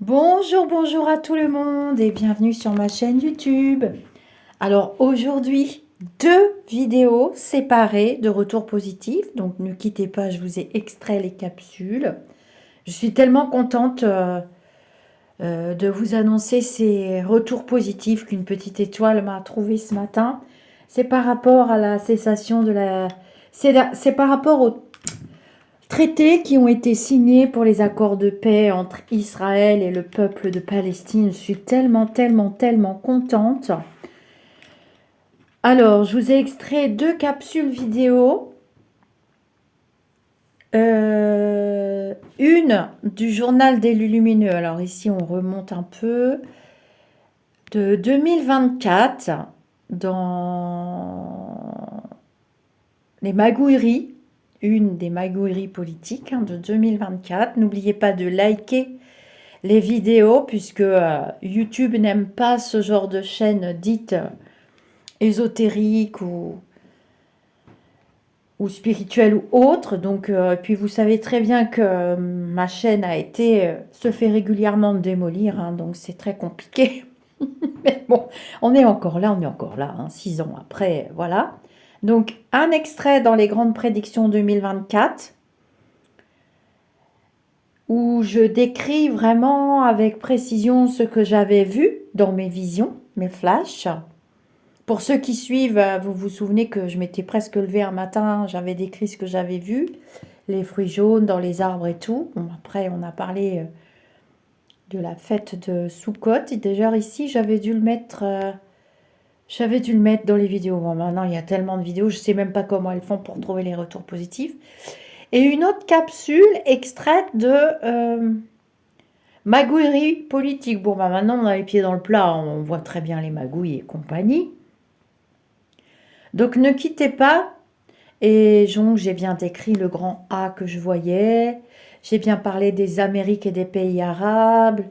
Bonjour, bonjour à tout le monde et bienvenue sur ma chaîne YouTube. Alors aujourd'hui, deux vidéos séparées de retours positifs. Donc ne quittez pas, je vous ai extrait les capsules. Je suis tellement contente de vous annoncer ces retours positifs qu'une petite étoile m'a trouvé ce matin. C'est par rapport à la cessation de la... C'est par rapport au traités qui ont été signés pour les accords de paix entre Israël et le peuple de Palestine. Je suis tellement, tellement, tellement contente. Alors, je vous ai extrait deux capsules vidéo. Une du journal des Lumineux. Alors ici, on remonte un peu. De 2024, dans les magouilleries. Une des magouilleries politiques de 2024. N'oubliez pas de liker les vidéos, puisque YouTube n'aime pas ce genre de chaîne dite ésotérique ou spirituelle ou autre. Donc, puis vous savez très bien que ma chaîne se fait régulièrement démolir, donc c'est très compliqué. Mais bon, on est encore là, 6 ans après, voilà. Donc, un extrait dans les grandes prédictions 2024, où je décris vraiment avec précision ce que j'avais vu dans mes visions, mes flashs. Pour ceux qui suivent, vous vous souvenez que je m'étais presque levée un matin, j'avais décrit ce que j'avais vu, les fruits jaunes dans les arbres et tout. Bon, après, on a parlé de la fête de Soukhot. Et déjà ici, j'avais dû le mettre dans les vidéos. Bon, maintenant, il y a tellement de vidéos, je ne sais même pas comment elles font pour trouver les retours positifs. Et une autre capsule extraite de magouillerie politique. Bon, bah maintenant, on a les pieds dans le plat, on voit très bien les magouilles et compagnie. Donc, ne quittez pas. Et donc, j'ai bien décrit le grand A que je voyais. J'ai bien parlé des Amériques et des pays arabes.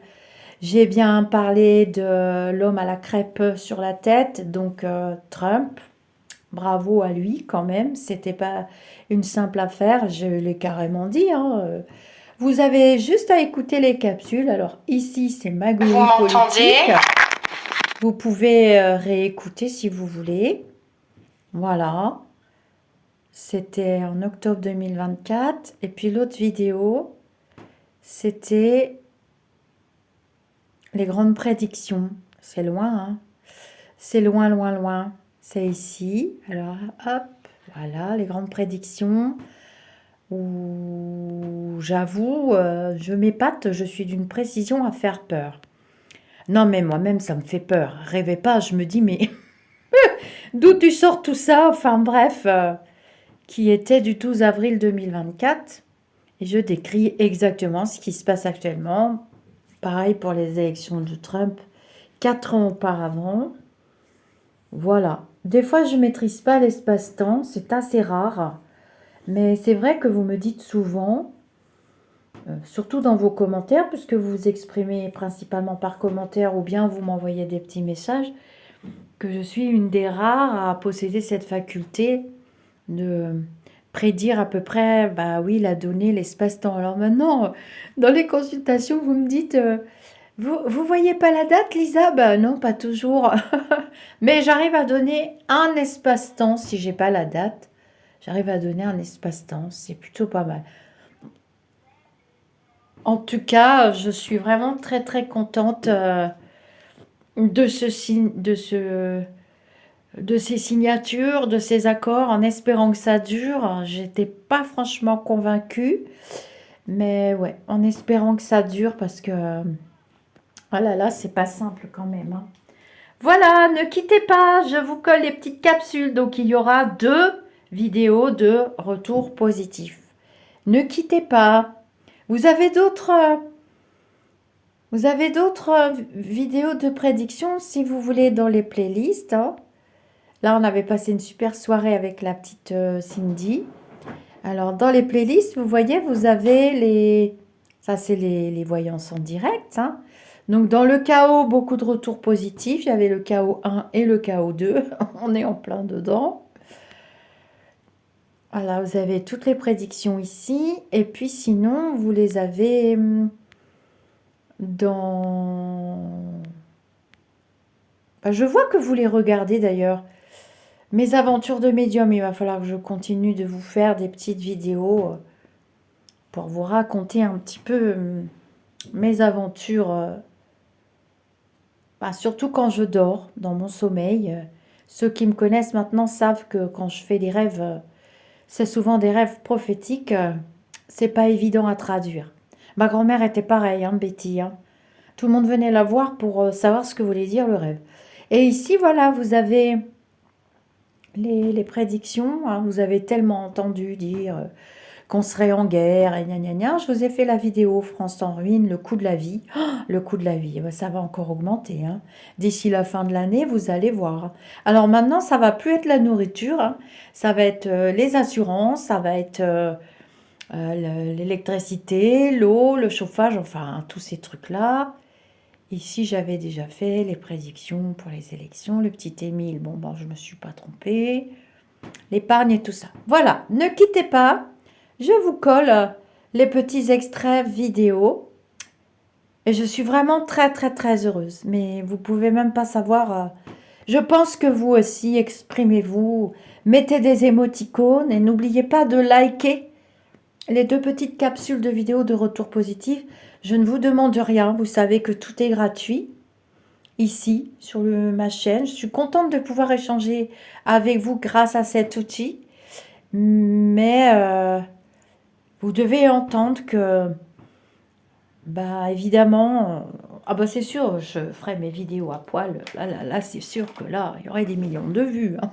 J'ai bien parlé de l'homme à la crêpe sur la tête, donc Trump. Bravo à lui quand même, c'était pas une simple affaire, je l'ai carrément dit. Vous avez juste à écouter les capsules. Alors ici, c'est Magouille politique. Vous pouvez réécouter si vous voulez. Voilà. C'était en octobre 2024. Et puis l'autre vidéo, c'était les grandes prédictions. C'est loin, hein. C'est loin, loin, loin. C'est ici. Alors, hop, voilà, les grandes prédictions. Où j'avoue, je m'épate, je suis d'une précision à faire peur. Non, mais moi-même, ça me fait peur. Rêvez pas, je me dis, mais d'où tu sors tout ça? Enfin bref, qui était du 12 avril 2024. Et je décris exactement ce qui se passe actuellement. Pareil pour les élections de Trump, 4 ans auparavant. Voilà. Des fois, je ne maîtrise pas l'espace-temps, c'est assez rare. Mais c'est vrai que vous me dites souvent, surtout dans vos commentaires, puisque vous vous exprimez principalement par commentaire ou bien vous m'envoyez des petits messages, que je suis une des rares à posséder cette faculté de prédire à peu près, bah oui, la donnée, l'espace-temps. Alors maintenant, dans les consultations, vous me dites, vous voyez pas la date, Lisa? Bah non, pas toujours. Mais j'arrive à donner un espace-temps si j'ai pas la date. J'arrive à donner un espace-temps, c'est plutôt pas mal. En tout cas, je suis vraiment très très contente de ces signatures, de ces accords, en espérant que ça dure. J'étais pas franchement convaincue, mais ouais, en espérant que ça dure parce que oh là là, c'est pas simple quand même, hein. Voilà, ne quittez pas, je vous colle les petites capsules. Donc il y aura deux vidéos de retour positif. Ne quittez pas. Vous avez d'autres vidéos de prédiction si vous voulez dans les playlists, hein. Là, on avait passé une super soirée avec la petite Cindy. Alors, dans les playlists, vous voyez, vous avez les... Ça, c'est les voyances en direct, hein. Donc, dans le chaos, beaucoup de retours positifs. Il y avait le chaos 1 et le chaos 2. On est en plein dedans. Voilà, vous avez toutes les prédictions ici. Et puis, sinon, vous les avez dans... Bah, je vois que vous les regardez d'ailleurs. Mes aventures de médium, il va falloir que je continue de vous faire des petites vidéos pour vous raconter un petit peu mes aventures, bah, surtout quand je dors, dans mon sommeil. Ceux qui me connaissent maintenant savent que quand je fais des rêves, c'est souvent des rêves prophétiques. C'est pas évident à traduire. Ma grand-mère était pareille, hein, Betty, hein. Tout le monde venait la voir pour savoir ce que voulait dire le rêve. Et ici, voilà, vous avez les prédictions, hein. Vous avez tellement entendu dire qu'on serait en guerre, et gna gna gna. Je vous ai fait la vidéo France en ruine, le coût de la vie. Oh, le coût de la vie, eh ben, ça va encore augmenter, hein. D'ici la fin de l'année, vous allez voir. Alors maintenant, ça va plus être la nourriture, hein. Ça va être les assurances, ça va être l'électricité, l'eau, le chauffage, enfin, tous ces trucs-là. Ici, j'avais déjà fait les prédictions pour les élections. Le petit Émile, bon, ben, je ne me suis pas trompée. L'épargne et tout ça. Voilà, ne quittez pas. Je vous colle les petits extraits vidéo. Et je suis vraiment très, très, très heureuse. Mais vous pouvez même pas savoir. Je pense que vous aussi, exprimez-vous. Mettez des émoticônes et n'oubliez pas de liker les 2 petites capsules de vidéo de retour positif. Je ne vous demande rien. Vous savez que tout est gratuit ici sur ma chaîne. Je suis contente de pouvoir échanger avec vous grâce à cet outil. Mais vous devez entendre que, bah évidemment, ah bah c'est sûr, je ferai mes vidéos à poil. Là, c'est sûr que là, il y aurait des millions de vues, hein.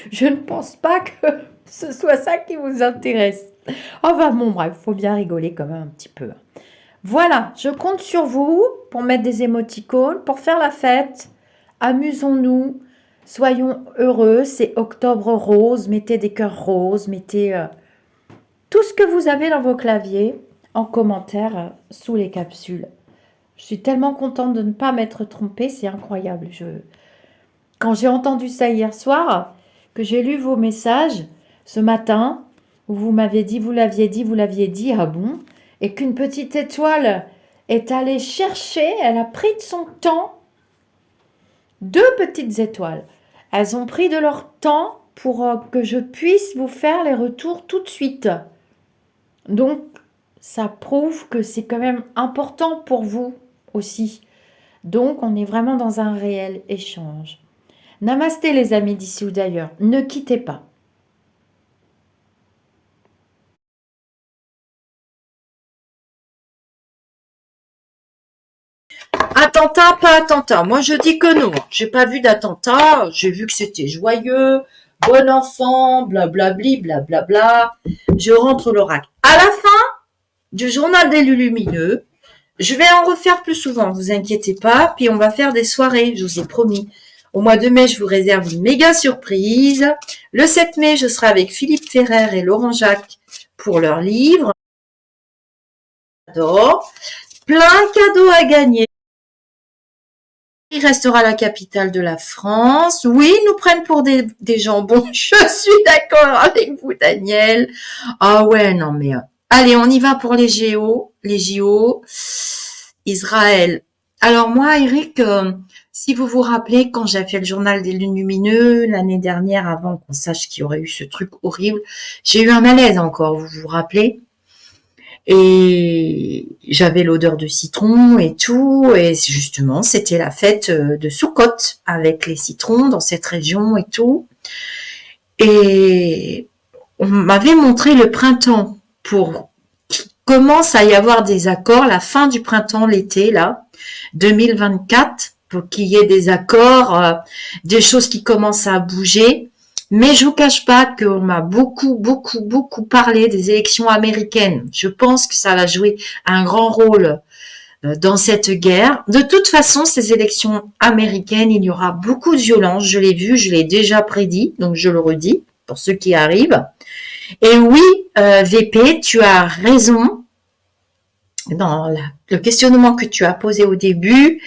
Je ne pense pas que ce soit ça qui vous intéresse. Enfin bon, bref, faut bien rigoler quand même un petit peu. Voilà, je compte sur vous pour mettre des émoticônes, pour faire la fête. Amusons-nous, soyons heureux. C'est octobre rose, mettez des cœurs roses, mettez tout ce que vous avez dans vos claviers en commentaire sous les capsules. Je suis tellement contente de ne pas m'être trompée, c'est incroyable. Quand j'ai entendu ça hier soir, que j'ai lu vos messages ce matin, où vous m'avez dit, vous l'aviez dit, ah bon? Et qu'une petite étoile est allée chercher, elle a pris de son temps, 2 petites étoiles. Elles ont pris de leur temps pour que je puisse vous faire les retours tout de suite. Donc, ça prouve que c'est quand même important pour vous aussi. Donc, on est vraiment dans un réel échange. Namasté les amis d'ici ou d'ailleurs, ne quittez pas. Attentat, pas attentat. Moi, je dis que non. J'ai pas vu d'attentat. J'ai vu que c'était joyeux, bon enfant, blablabli, blablabla. Je rentre l'oracle. À la fin du journal des lumineux, je vais en refaire plus souvent, vous inquiétez pas. Puis on va faire des soirées, je vous ai promis. Au mois de mai, je vous réserve une méga surprise. Le 7 mai, je serai avec Philippe Ferrer et Laurent Jacques pour leur livre. J'adore. Plein de cadeaux à gagner. Il restera la capitale de la France. Oui, ils nous prennent pour des jambons. Je suis d'accord avec vous, Daniel. Ah ouais, non mais... allez, on y va pour les JO. Israël. Alors moi, Eric, si vous vous rappelez, quand j'ai fait le journal des lumineux l'année dernière, avant qu'on sache qu'il y aurait eu ce truc horrible, j'ai eu un malaise encore, vous vous rappelez? Et j'avais l'odeur de citron et tout, et justement, c'était la fête de Soukhot avec les citrons dans cette région et tout. Et on m'avait montré le printemps pour qu'il commence à y avoir des accords, la fin du printemps, l'été, là, 2024, pour qu'il y ait des accords, des choses qui commencent à bouger. Mais je vous cache pas qu'on m'a beaucoup parlé des élections américaines. Je pense que ça va jouer un grand rôle dans cette guerre. De toute façon, ces élections américaines, il y aura beaucoup de violence. Je l'ai vu, je l'ai déjà prédit, donc je le redis pour ceux qui arrivent. Et oui, VP, tu as raison dans le questionnement que tu as posé au début.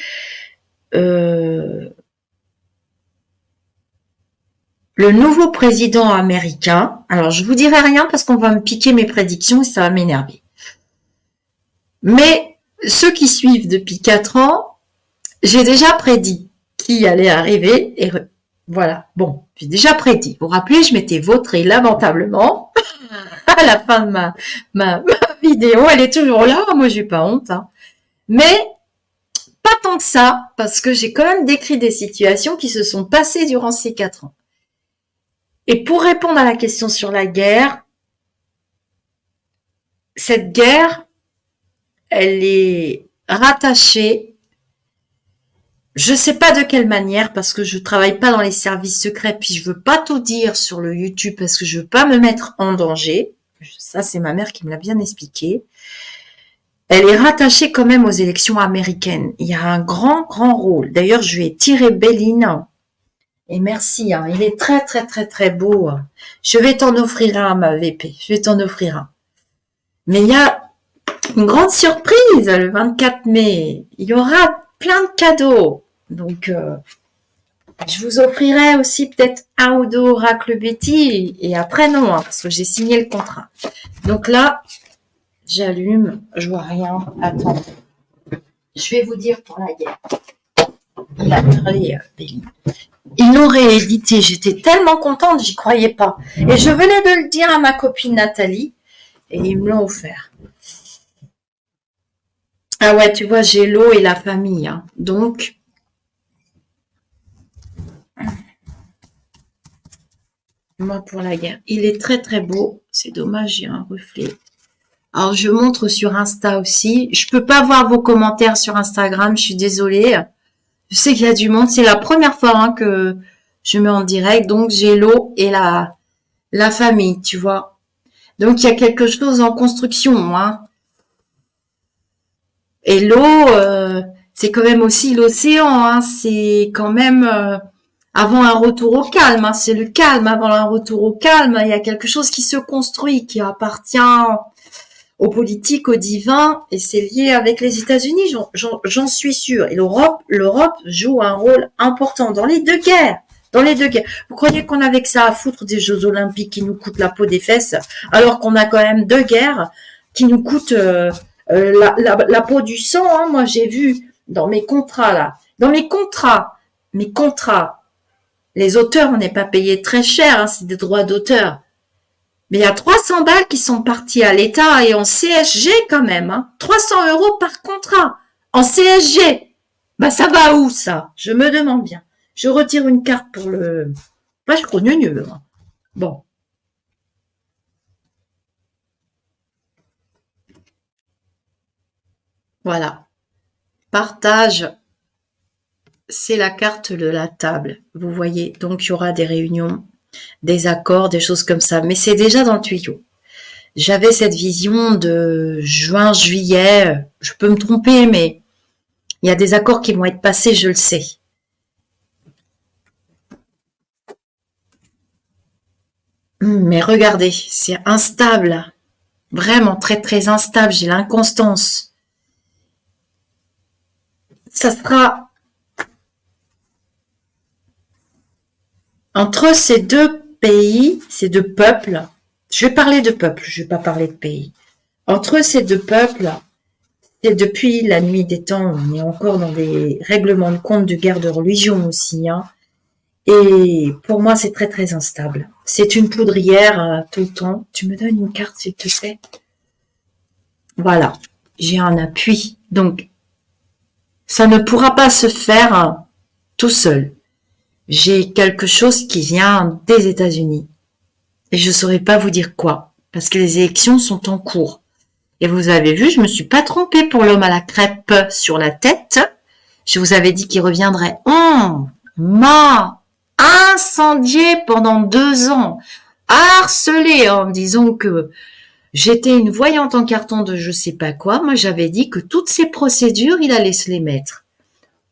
Le nouveau président américain, alors je vous dirai rien parce qu'on va me piquer mes prédictions et ça va m'énerver. Mais ceux qui suivent depuis 4 ans, j'ai déjà prédit qui allait arriver et voilà. Bon, j'ai déjà prédit. Vous vous rappelez, je m'étais vautrée lamentablement à la fin de ma vidéo. Elle est toujours là. Moi, j'ai pas honte, hein. Mais pas tant que ça, parce que j'ai quand même décrit des situations qui se sont passées durant ces 4 ans. Et pour répondre à la question sur la guerre, cette guerre, elle est rattachée, je sais pas de quelle manière, parce que je travaille pas dans les services secrets, puis je veux pas tout dire sur le YouTube parce que je veux pas me mettre en danger. Ça, c'est ma mère qui me l'a bien expliqué. Elle est rattachée quand même aux élections américaines. Il y a un grand, grand rôle. D'ailleurs, je lui ai tiré Béline. Et merci, hein. Il est très, très, très, très beau. Je vais t'en offrir un, ma VP. Je vais t'en offrir un. Mais il y a une grande surprise le 24 mai. Il y aura plein de cadeaux. Donc, je vous offrirai aussi peut-être un ou deux oracles Betty. Et après, non, hein, parce que j'ai signé le contrat. Donc là, j'allume. Je vois rien. Attends. Je vais vous dire pour la guerre. La très belle. Ils l'ont réédité. J'étais tellement contente, j'y croyais pas. Et je venais de le dire à ma copine Nathalie. Et ils me l'ont offert. Ah ouais, tu vois, j'ai l'eau et la famille. Hein. Donc, moi pour la guerre. Il est très très beau. C'est dommage, j'ai un reflet. Alors, je montre sur Insta aussi. Je peux pas voir vos commentaires sur Instagram. Je suis désolée. Je sais qu'il y a du monde. C'est la première fois hein, que je mets en direct. Donc, j'ai l'eau et la famille, tu vois. Donc, il y a quelque chose en construction. Hein. Et l'eau, c'est quand même aussi l'océan. Hein. C'est quand même avant un retour au calme. Hein. C'est le calme avant un retour au calme. Il y a quelque chose qui se construit, qui appartient aux politiques, au divin, et c'est lié avec les États-Unis, j'en suis sûre. Et l'Europe joue un rôle important dans les deux guerres. Dans les deux guerres. Vous croyez qu'on avait que ça à foutre des Jeux Olympiques qui nous coûtent la peau des fesses, alors qu'on a quand même deux guerres qui nous coûtent la peau du sang. Hein. Moi, j'ai vu dans mes contrats là, dans mes contrats, les auteurs, on n'est pas payés très cher, hein, c'est des droits d'auteur. Mais il y a 300 balles qui sont parties à l'État et en CSG quand même. Hein. 300 € par contrat en CSG. Bah ça va où ça? Je me demande bien. Je retire une carte pour le... Pas je crois mieux. Hein. Bon. Voilà. Partage. C'est la carte de la table. Vous voyez, donc il y aura des réunions, des accords, des choses comme ça. Mais c'est déjà dans le tuyau. J'avais cette vision de juin, juillet. Je peux me tromper, mais il y a des accords qui vont être passés, je le sais. Mais regardez, c'est instable. Vraiment très très instable. J'ai l'inconstance. Ça sera entre ces deux pays, ces deux peuples. Je vais parler de peuple, je vais pas parler de pays. Entre ces deux peuples, et depuis la nuit des temps, on est encore dans des règlements de compte de guerre de religion aussi. Hein. Et pour moi, c'est très très instable. C'est une poudrière tout le temps. Tu me donnes une carte, s'il te plaît. Voilà, j'ai un appui. Donc, ça ne pourra pas se faire tout seul. J'ai quelque chose qui vient des États-Unis. Et je ne saurais pas vous dire quoi, parce que les élections sont en cours. Et vous avez vu, je me suis pas trompée pour l'homme à la crêpe sur la tête. Je vous avais dit qu'il reviendrait. On m'a incendié pendant 2 ans, harcelé en me disant que j'étais une voyante en carton de je sais pas quoi. Moi, j'avais dit que toutes ces procédures, il allait se les mettre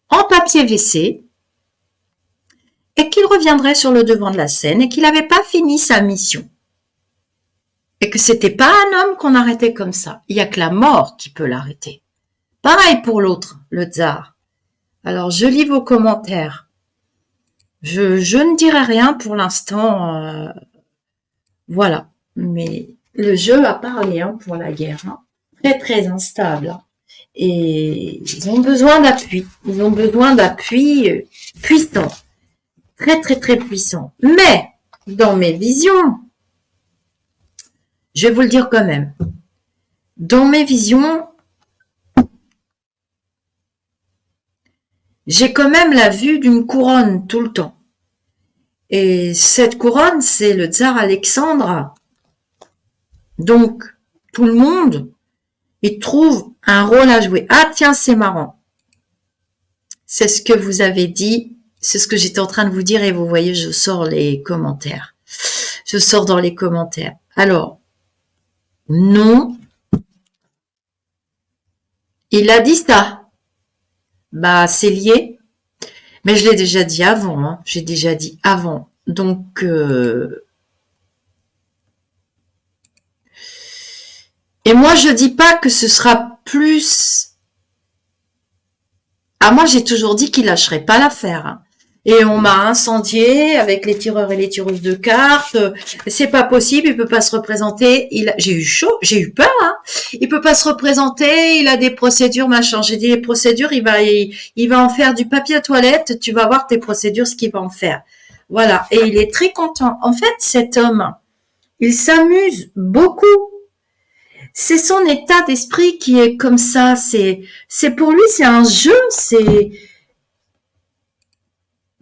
en papier WC et qu'il reviendrait sur le devant de la scène et qu'il n'avait pas fini sa mission. Et que c'était pas un homme qu'on arrêtait comme ça. Il y a que la mort qui peut l'arrêter. Pareil pour l'autre, le tsar. Alors, je lis vos commentaires. Je ne dirai rien pour l'instant. Voilà. Mais le jeu a parlé hein, pour la guerre. Hein. Très, très instable. Hein. et ils ont besoin d'appui. Ils ont besoin d'appui puissant, très très très puissant. Mais dans mes visions, je vais vous le dire quand même, dans mes visions, j'ai quand même la vue d'une couronne tout le temps. Et cette couronne, c'est le tsar Alexandre. Donc, tout le monde, il trouve un rôle à jouer. Ah tiens, c'est marrant. C'est ce que vous avez dit, c'est ce que j'étais en train de vous dire et vous voyez, je sors les commentaires. Je sors dans les commentaires. Alors, non, il a dit ça. Bah, c'est lié. Mais je l'ai déjà dit avant, hein. J'ai déjà dit avant. Donc, et moi, je dis pas que ce sera plus. Ah, moi, j'ai toujours dit qu'il lâcherait pas l'affaire, hein. Et on m'a incendié avec les tireurs et les tireuses de cartes. C'est pas possible, il peut pas se représenter. J'ai eu chaud, j'ai eu peur, hein. Il peut pas se représenter, il a des procédures, machin. J'ai dit les procédures, il va en faire du papier à toilette. Tu vas voir tes procédures, ce qu'il va en faire. Voilà. Et il est très content. En fait, cet homme, il s'amuse beaucoup. C'est son état d'esprit qui est comme ça. C'est pour lui, c'est un jeu.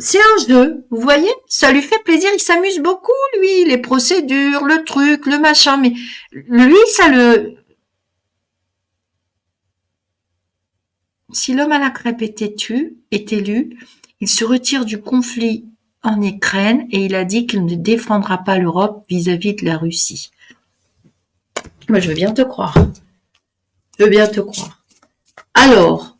C'est un jeu, vous voyez, ça lui fait plaisir, il s'amuse beaucoup, lui, les procédures, le truc, le machin, mais lui, si l'homme à la crêpe est élu, il se retire du conflit en Ukraine et il a dit qu'il ne défendra pas l'Europe vis-à-vis de la Russie. Moi, je veux bien te croire. Je veux bien te croire. Alors,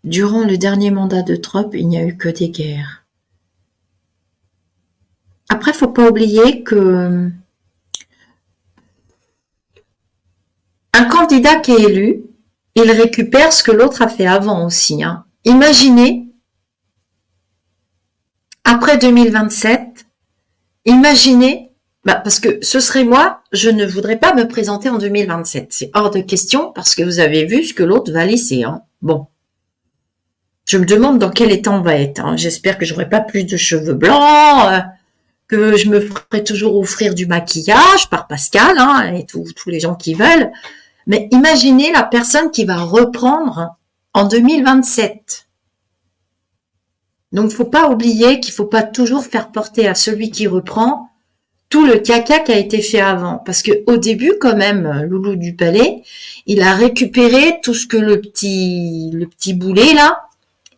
durant le dernier mandat de Trump, il n'y a eu que des guerres. Après, faut pas oublier que un candidat qui est élu, il récupère ce que l'autre a fait avant aussi, hein. Imaginez, après 2027, imaginez, parce que ce serait moi, je ne voudrais pas me présenter en 2027. C'est hors de question parce que vous avez vu ce que l'autre va laisser, hein. Bon. Je me demande dans quel état on va être, hein. J'espère que j'aurai pas plus de cheveux blancs, que je me ferai toujours offrir du maquillage par Pascal, hein, et tous les gens qui veulent. Mais imaginez la personne qui va reprendre en 2027. Donc, faut pas oublier qu'il faut pas toujours faire porter à celui qui reprend tout le caca qui a été fait avant. Parce que au début, quand même, Loulou du Palais, il a récupéré tout ce que le petit boulet, là,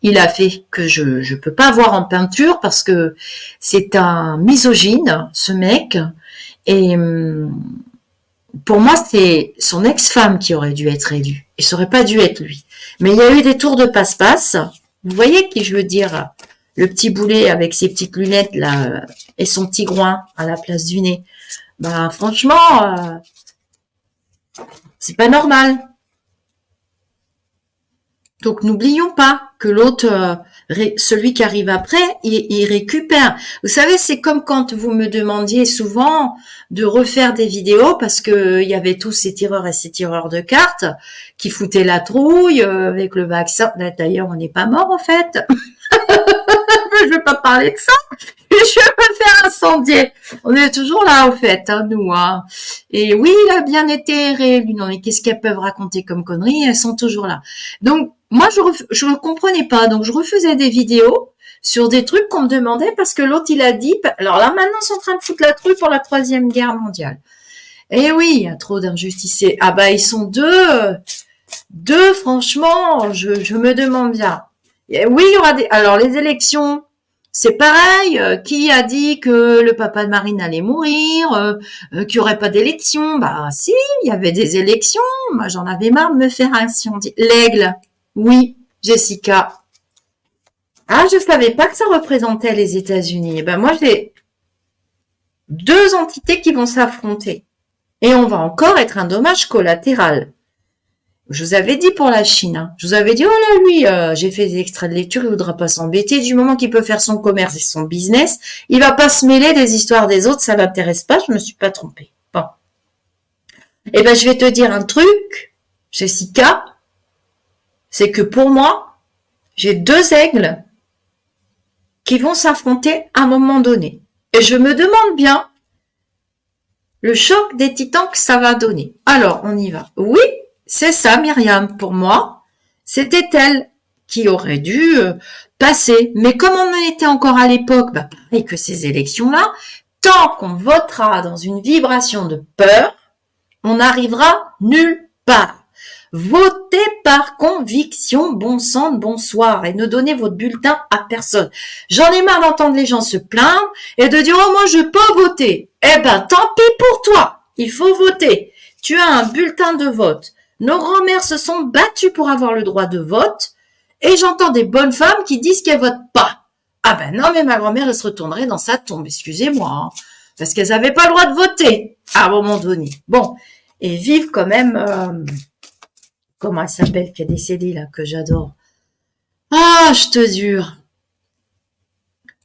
il a fait, que je peux pas voir en peinture parce que c'est un misogyne, ce mec. Et pour moi, c'est son ex-femme qui aurait dû être élue. Et ça aurait pas dû être lui. Mais il y a eu des tours de passe-passe. Vous voyez qui je veux dire? Le petit boulet avec ses petites lunettes là et son petit groin à la place du nez. Bah franchement, c'est pas normal. Donc n'oublions pas que l'autre, celui qui arrive après, il récupère. Vous savez, c'est comme quand vous me demandiez souvent de refaire des vidéos parce que il y avait tous ces tireurs et ces tireurs de cartes qui foutaient la trouille avec le vaccin. D'ailleurs, on n'est pas mort en fait. Je veux pas parler de ça. Je vais me faire incendier. On est toujours là, au fait, hein, nous. Hein. Et oui, il a bien été réélu. Non, mais qu'est-ce qu'elles peuvent raconter comme conneries? Elles sont toujours là. Donc, moi, je ne comprenais pas. Donc, je refusais des vidéos sur des trucs qu'on me demandait parce que l'autre, il a dit... Alors là, maintenant, ils sont en train de foutre la trouille pour la 3e guerre mondiale. Et oui, il y a trop d'injustices. Ah bah, ils sont deux, franchement, je me demande bien. Et oui, il y aura des... Alors, les élections... C'est pareil, qui a dit que le papa de Marine allait mourir, qu'il n'y aurait pas d'élection? Bah si, il y avait des élections. Moi, j'en avais marre de me faire incendier. L'aigle, oui, Jessica. Ah, je savais pas que ça représentait les États-Unis. Ben moi, j'ai 2 entités qui vont s'affronter. Et on va encore être un dommage collatéral. Je vous avais dit pour la Chine, hein. Je vous avais dit, oh là, lui, j'ai fait des extraits de lecture, il voudra pas s'embêter. Du moment qu'il peut faire son commerce et son business, il va pas se mêler des histoires des autres, ça l'intéresse pas, je me suis pas trompée. Bon. Eh ben, je vais te dire un truc, Jessica, c'est que pour moi, j'ai deux aigles qui vont s'affronter à un moment donné. Et je me demande bien le choc des titans que ça va donner. Alors, on y va. Oui, c'est ça, Myriam. Pour moi, c'était elle qui aurait dû passer. Mais comme on en était encore à l'époque, pareil que ces élections-là, tant qu'on votera dans une vibration de peur, on n'arrivera nulle part. Votez par conviction, bon sang de bonsoir, et ne donnez votre bulletin à personne. J'en ai marre d'entendre les gens se plaindre et de dire « Oh, moi, je peux voter ». Eh ben, tant pis pour toi. Il faut voter. Tu as un bulletin de vote. Nos grands-mères se sont battues pour avoir le droit de vote et j'entends des bonnes femmes qui disent qu'elles votent pas. Ah ben non, mais ma grand-mère, elle se retournerait dans sa tombe, excusez-moi, hein, parce qu'elles n'avaient pas le droit de voter à un moment donné. Bon, et vive quand même... comment elle s'appelle, qui est décédée là, que j'adore. Ah, je te jure.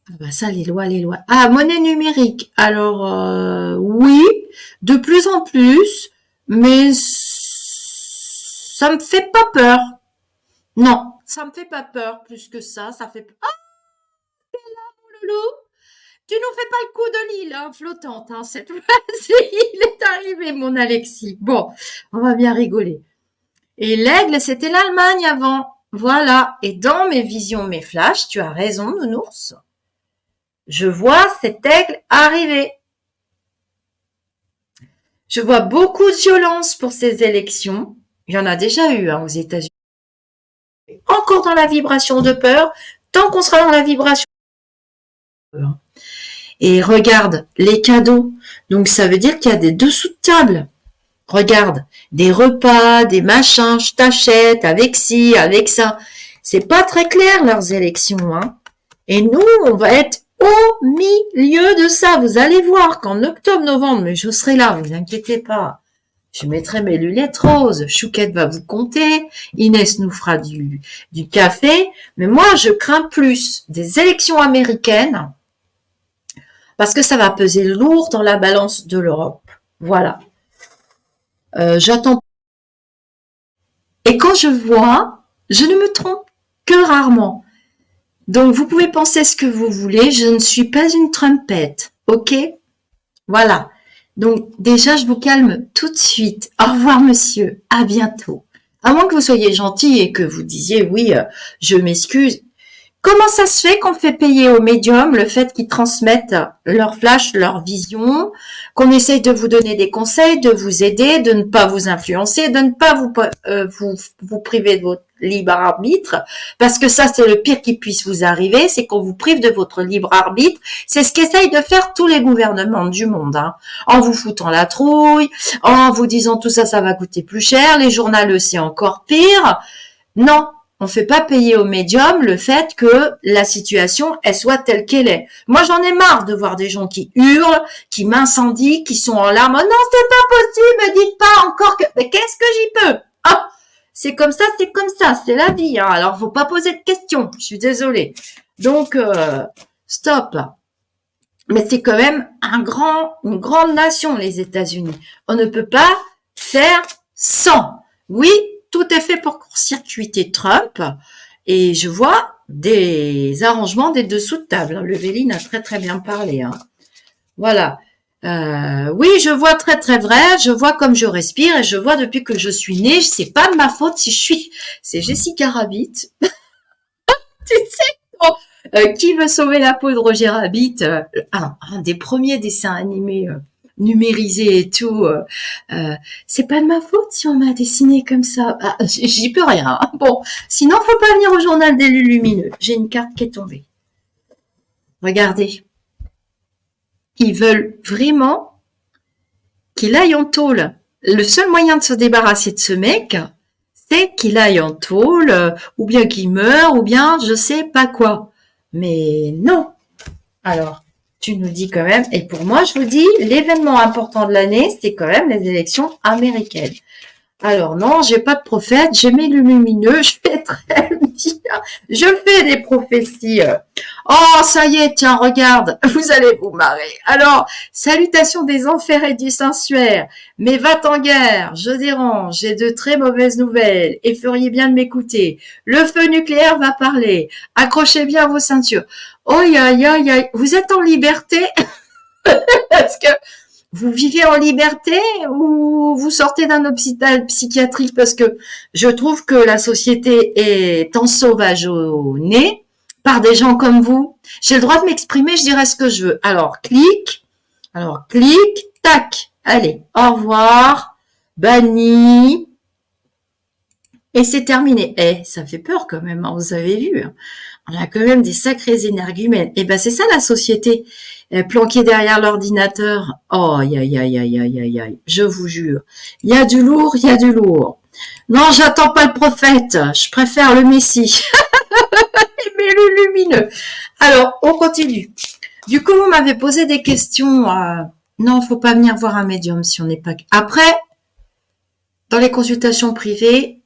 Ah bah ça, les lois, les lois. Ah, monnaie numérique. Alors, oui, de plus en plus, mais ça me fait pas peur. Non, ça me fait pas peur plus que ça. Ça fait... Ah, mon loulou, tu nous fais pas le coup de l'île hein, flottante, hein, cette fois-ci. Il est arrivé, mon Alexis. Bon, on va bien rigoler. Et l'aigle, c'était l'Allemagne avant. Voilà. Et dans mes visions, mes flashs, tu as raison, nounours. Je vois cet aigle arriver. Je vois beaucoup de violence pour ces élections. Il y en a déjà eu hein, aux États-Unis. Encore dans la vibration de peur, tant qu'on sera dans la vibration de peur. Et regarde, les cadeaux. Donc ça veut dire qu'il y a des dessous de table. Regarde, des repas, des machins, je t'achète avec ci, avec ça. C'est pas très clair leurs élections, hein. Et nous, on va être au milieu de ça. Vous allez voir qu'en octobre-novembre, mais je serai là, vous inquiétez pas. Je mettrai mes lunettes roses. Chouquette va vous compter. Inès nous fera du café. Mais moi, je crains plus des élections américaines parce que ça va peser lourd dans la balance de l'Europe. Voilà. J'attends. Et quand je vois, je ne me trompe que rarement. Donc, vous pouvez penser ce que vous voulez. Je ne suis pas une trumpette. OK? Voilà. Donc, déjà, je vous calme tout de suite. Au revoir, monsieur. À bientôt. À moins que vous soyez gentil et que vous disiez, oui, je m'excuse. Comment ça se fait qu'on fait payer aux médiums le fait qu'ils transmettent leur flash, leur vision, qu'on essaye de vous donner des conseils, de vous aider, de ne pas vous influencer, de ne pas vous priver de votre libre arbitre, parce que ça, c'est le pire qui puisse vous arriver, c'est qu'on vous prive de votre libre arbitre. C'est ce qu'essayent de faire tous les gouvernements du monde, hein, en vous foutant la trouille, en vous disant tout ça, ça va coûter plus cher, les journaleux, c'est encore pire. Non. On ne fait pas payer aux médiums le fait que la situation, elle soit telle qu'elle est. Moi, j'en ai marre de voir des gens qui hurlent, qui m'incendient, qui sont en larmes. Oh non, c'est pas possible, me dites pas encore que... Mais qu'est-ce que j'y peux? Ah, c'est comme ça, c'est la vie. Hein. Alors, faut pas poser de questions. Je suis désolée. Donc, stop. Mais c'est quand même une grande nation, les États-Unis. On ne peut pas faire sans. Oui, tout est fait pour court-circuiter Trump et je vois des arrangements des dessous de table. Leveline a très très bien parlé. Hein. Voilà. Oui, je vois très très vrai. Je vois comme je respire et je vois depuis que je suis née. C'est pas de ma faute si je suis. C'est Jessica Rabbit. Tu sais, qui veut sauver la peau de Roger Rabbit un des premiers dessins animés. Numérisé et tout, c'est pas de ma faute si on m'a dessiné comme ça. Ah, j'y peux rien. Hein. Bon, sinon faut pas venir au journal des lumineux. J'ai une carte qui est tombée. Regardez. Ils veulent vraiment qu'il aille en tôle. Le seul moyen de se débarrasser de ce mec, c'est qu'il aille en tôle, ou bien qu'il meure, ou bien je sais pas quoi. Mais non. Alors, tu nous dis quand même, et pour moi, je vous dis, l'événement important de l'année, c'est quand même les élections américaines. Alors non, j'ai pas de prophète, j'ai mes lumineux, je fais très bien, je fais des prophéties. Oh, ça y est, tiens, regarde, vous allez vous marrer. Alors, salutations des enfers et du Saint-Suaire, mais va-t-en guerre, je dérange, j'ai de très mauvaises nouvelles, et feriez bien de m'écouter. Le feu nucléaire va parler, accrochez bien vos ceintures. Oh, aïe, aïe, aïe, vous êtes en liberté? Parce que vous vivez en liberté ou vous sortez d'un hôpital psychiatrique parce que je trouve que la société est en sauvage au nez par des gens comme vous. J'ai le droit de m'exprimer, je dirais ce que je veux. Alors clique, tac. Allez, au revoir, banni. Et c'est terminé. Ça fait peur quand même, hein, vous avez vu. Hein. On a quand même des sacrés énergumènes. Et ben c'est ça la société, planquée derrière l'ordinateur. Oh, aïe, aïe, aïe, aïe, aïe, aïe, aïe. Je vous jure. Il y a du lourd, il y a du lourd. Non, j'attends pas le prophète. Je préfère le Messie. Mais le lumineux. Alors, on continue. Du coup, vous m'avez posé des questions. Non, faut pas venir voir un médium si on n'est pas... Après, dans les consultations privées,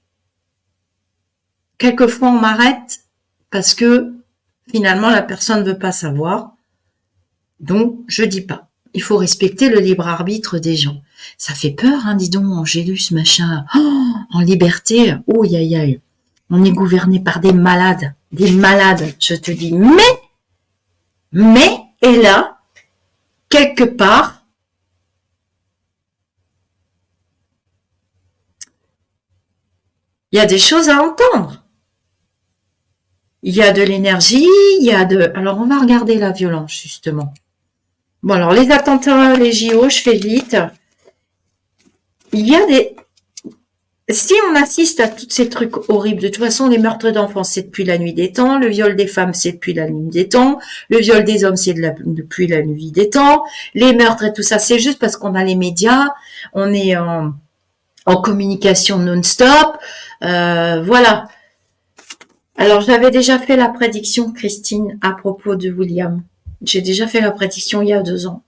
quelquefois on m'arrête parce que finalement la personne ne veut pas savoir. Donc, je dis pas. Il faut respecter le libre arbitre des gens. Ça fait peur, hein, dis donc, Angélus, machin. Oh, en liberté, oh, aïe, aïe. On est gouverné par des malades, je te dis. Mais, et là, quelque part, il y a des choses à entendre. Il y a de l'énergie, il y a de... Alors, on va regarder la violence, justement. Bon, alors, les attentats, les JO, je fais vite. Il y a des... Si on assiste à tous ces trucs horribles, de toute façon, les meurtres d'enfants, c'est depuis la nuit des temps, le viol des femmes, c'est depuis la nuit des temps, le viol des hommes, c'est depuis la nuit des temps, les meurtres et tout ça, c'est juste parce qu'on a les médias, on est en communication non-stop, voilà. Alors, j'avais déjà fait la prédiction, Christine, à propos de William. J'ai déjà fait la prédiction il y a 2 ans.